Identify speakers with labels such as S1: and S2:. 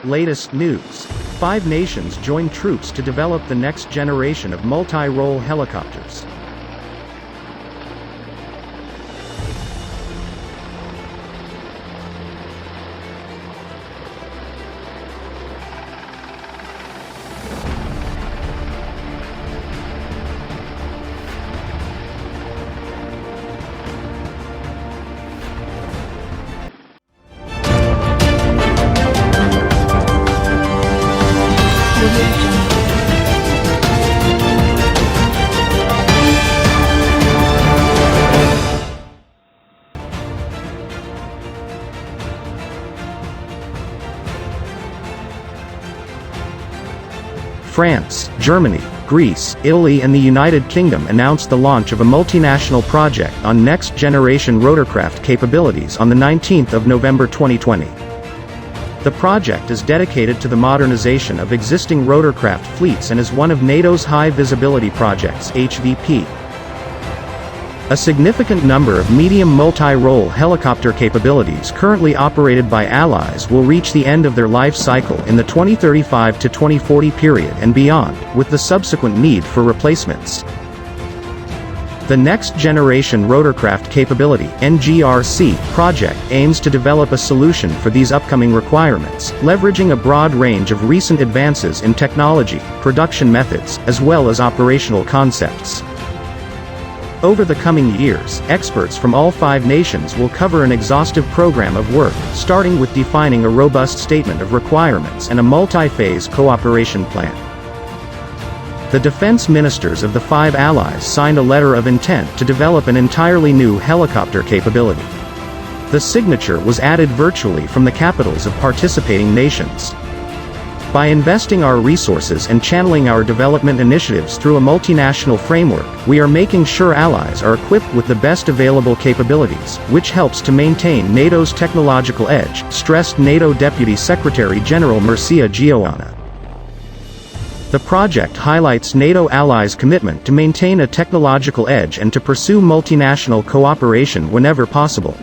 S1: Latest news. 5 nations join troops to develop the next generation of multi-role helicopters. France, Germany, Greece, Italy and the United Kingdom announced the launch of a multinational project on next-generation rotorcraft capabilities on the 19th of November 2020. The project is dedicated to the modernization of existing rotorcraft fleets and is one of NATO's High Visibility Projects (HVP). A significant number of medium multi-role helicopter capabilities currently operated by allies will reach the end of their life cycle in the 2035 to 2040 period and beyond, with the subsequent need for replacements. The Next Generation Rotorcraft Capability (NGRC) project aims to develop a solution for these upcoming requirements, leveraging a broad range of recent advances in technology, production methods, as well as operational concepts. Over the coming years, experts from all 5 nations will cover an exhaustive program of work, starting with defining a robust statement of requirements and a multi-phase cooperation plan. The defense ministers of the 5 allies signed a letter of intent to develop an entirely new helicopter capability. The signature was added virtually from the capitals of participating nations. By investing our resources and channeling our development initiatives through a multinational framework, we are making sure allies are equipped with the best available capabilities, which helps to maintain NATO's technological edge, stressed NATO Deputy Secretary General Mircea Geoana. The project highlights NATO allies' commitment to maintain a technological edge and to pursue multinational cooperation whenever possible.